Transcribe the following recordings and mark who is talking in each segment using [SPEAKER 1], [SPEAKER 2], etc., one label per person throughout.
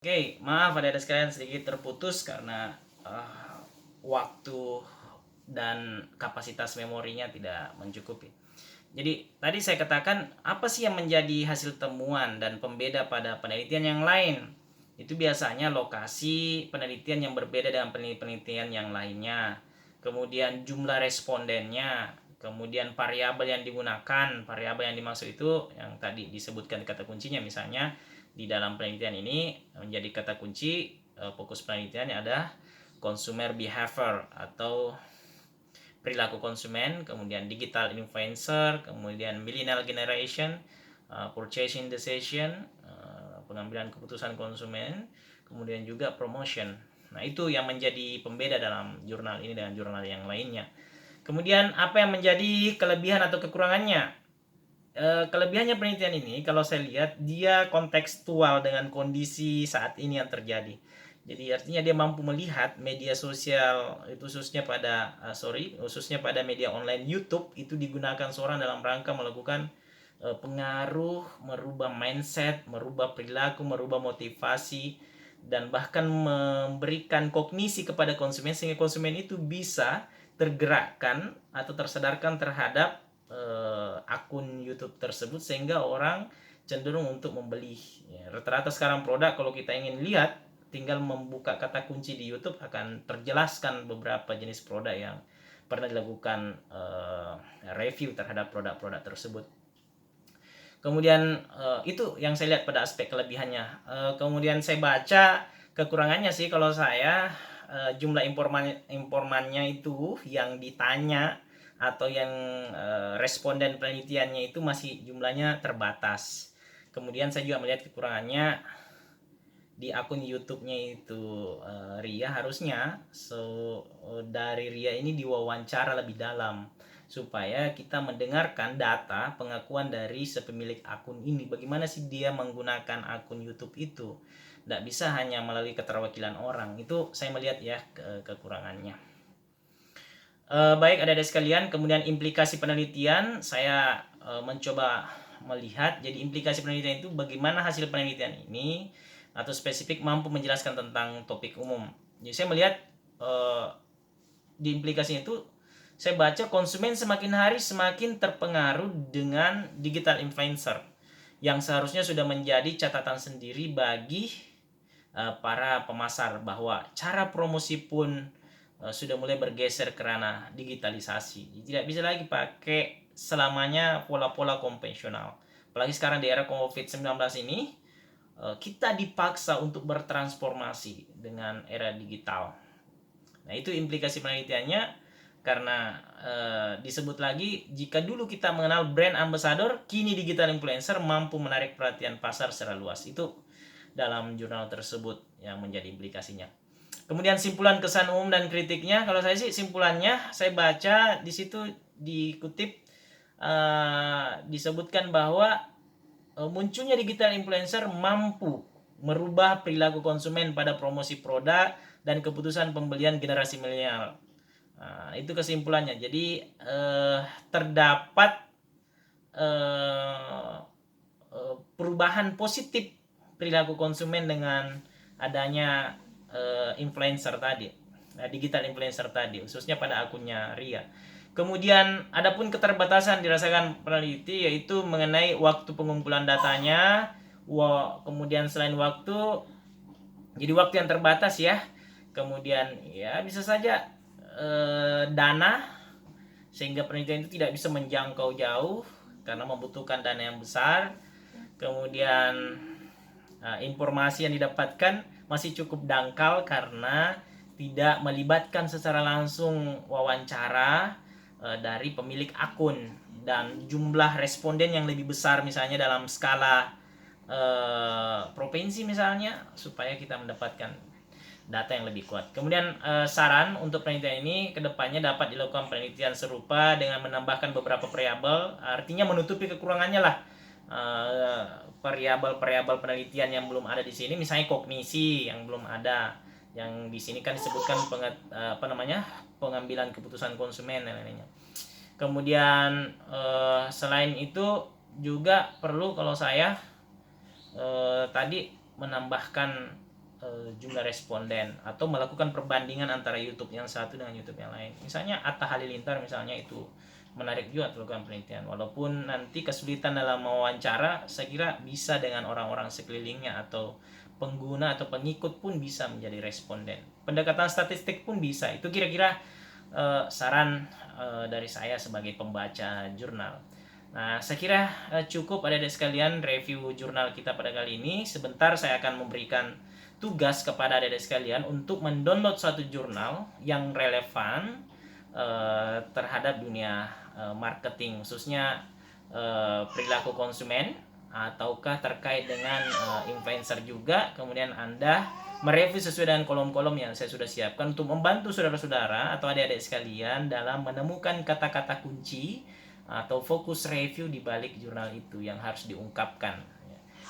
[SPEAKER 1] Oke, maaf ada sekalian sedikit terputus karena waktu dan kapasitas memorinya tidak mencukupi. Jadi tadi saya katakan apa sih yang menjadi hasil temuan dan pembeda pada penelitian yang lain? Itu biasanya lokasi penelitian yang berbeda dengan penelitian yang lainnya. Kemudian jumlah respondennya, kemudian variabel yang digunakan. Variabel yang dimaksud itu yang tadi disebutkan kata kuncinya, misalnya di dalam penelitian ini menjadi kata kunci fokus penelitiannya ada consumer behavior atau perilaku konsumen, kemudian digital influencer, kemudian millennial generation, purchasing decision, pengambilan keputusan konsumen, kemudian juga promotion. Nah, itu yang menjadi pembeda dalam jurnal ini dengan jurnal yang lainnya. Kemudian apa yang menjadi kelebihan atau kekurangannya? Kelebihannya penelitian ini kalau saya lihat dia kontekstual dengan kondisi saat ini yang terjadi. Jadi artinya dia mampu melihat media sosial itu khususnya pada media online YouTube itu digunakan seorang dalam rangka melakukan pengaruh, merubah mindset, merubah perilaku, merubah motivasi, dan bahkan memberikan kognisi kepada konsumen sehingga konsumen itu bisa tergerakkan atau tersadarkan terhadap akun YouTube tersebut sehingga orang cenderung untuk membeli. Ya, rata-rata sekarang produk kalau kita ingin lihat tinggal membuka kata kunci di YouTube akan terjelaskan beberapa jenis produk yang pernah dilakukan review terhadap produk-produk tersebut. Kemudian itu yang saya lihat pada aspek kelebihannya. Kemudian saya baca kekurangannya sih kalau saya jumlah informannya itu yang ditanya atau yang responden penelitiannya itu masih jumlahnya terbatas. Kemudian saya juga melihat kekurangannya di akun YouTube-nya itu Ria harusnya dari Ria ini diwawancara lebih dalam supaya kita mendengarkan data pengakuan dari sepemilik akun ini, bagaimana sih dia menggunakan akun YouTube itu. Tidak bisa hanya melalui keterwakilan orang. Itu saya melihat ya kekurangannya. Baik adik-adik sekalian, kemudian implikasi penelitian saya mencoba melihat. Jadi implikasi penelitian itu bagaimana hasil penelitian ini atau spesifik mampu menjelaskan tentang topik umum. Jadi saya melihat di implikasinya itu saya baca konsumen semakin hari semakin terpengaruh dengan digital influencer yang seharusnya sudah menjadi catatan sendiri bagi para pemasar bahwa cara promosi pun sudah mulai bergeser ke ranah digitalisasi. Tidak bisa lagi pakai selamanya pola-pola konvensional. Apalagi sekarang di era COVID-19 ini kita dipaksa untuk bertransformasi dengan era digital. Nah, itu implikasi penelitiannya karena disebut lagi jika dulu kita mengenal brand ambassador, kini digital influencer mampu menarik perhatian pasar secara luas. Itu dalam jurnal tersebut yang menjadi implikasinya. Kemudian simpulan kesan umum dan kritiknya, kalau saya sih simpulannya saya baca di situ dikutip disebutkan bahwa munculnya digital influencer mampu merubah perilaku konsumen pada promosi produk dan keputusan pembelian generasi milenial. Nah, itu kesimpulannya. Jadi terdapat perubahan positif perilaku konsumen dengan adanya influencer tadi, digital influencer tadi, khususnya pada akunnya Ria. Kemudian adapun keterbatasan dirasakan peneliti yaitu mengenai waktu pengumpulan datanya. Kemudian selain waktu, jadi waktu yang terbatas ya. Kemudian ya bisa saja dana sehingga penelitian itu tidak bisa menjangkau jauh karena membutuhkan dana yang besar. Kemudian informasi yang didapatkan masih cukup dangkal karena tidak melibatkan secara langsung wawancara dari pemilik akun dan jumlah responden yang lebih besar misalnya dalam skala provinsi misalnya supaya kita mendapatkan data yang lebih kuat. Kemudian saran untuk penelitian ini kedepannya dapat dilakukan penelitian serupa dengan menambahkan beberapa variabel, artinya menutupi kekurangannya lah. Variabel-variabel penelitian yang belum ada di sini, misalnya kognisi yang belum ada, yang di sini kan disebutkan pengambilan keputusan konsumen dan lainnya. Kemudian selain itu juga perlu kalau saya tadi menambahkan jumlah responden atau melakukan perbandingan antara YouTube yang satu dengan YouTube yang lain. Misalnya Atta Halilintar misalnya, itu menarik juga melakukan penelitian. Walaupun nanti kesulitan dalam mewawancara, saya kira bisa dengan orang-orang sekelilingnya atau pengguna atau pengikut pun bisa menjadi responden. Pendekatan statistik pun bisa. Itu kira-kira saran dari saya sebagai pembaca jurnal. Nah, saya kira cukup adik-adik sekalian review jurnal kita pada kali ini. Sebentar saya akan memberikan tugas kepada adik-adik sekalian untuk mendownload suatu jurnal yang relevan terhadap dunia marketing, khususnya perilaku konsumen ataukah terkait dengan influencer juga. Kemudian Anda mereview sesuai dengan kolom-kolom yang saya sudah siapkan untuk membantu saudara-saudara atau adik-adik sekalian dalam menemukan kata-kata kunci atau fokus review di balik jurnal itu yang harus diungkapkan.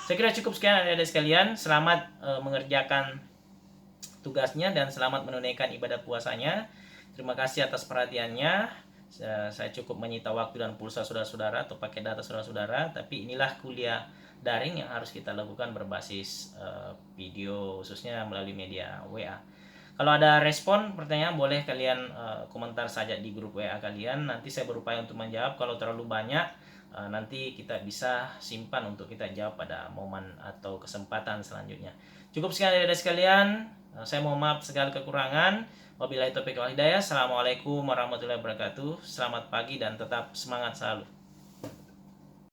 [SPEAKER 1] Saya kira cukup sekian adik-adik sekalian. Selamat mengerjakan tugasnya dan selamat menunaikan ibadah puasanya. Terima kasih atas perhatiannya. Saya cukup menyita waktu dan pulsa saudara-saudara atau pakai data saudara-saudara, tapi inilah kuliah daring yang harus kita lakukan berbasis video, khususnya melalui media WA. Kalau ada respon pertanyaan, boleh kalian komentar saja di grup WA kalian. Nanti saya berupaya untuk menjawab. Kalau terlalu banyak, nanti kita bisa simpan untuk kita jawab pada momen atau kesempatan selanjutnya. Cukup sekian dari sekalian. Saya mohon maaf segala kekurangan. Wabillahi taufiq wal hidayah. Assalamualaikum warahmatullahi wabarakatuh. Selamat pagi dan tetap semangat selalu.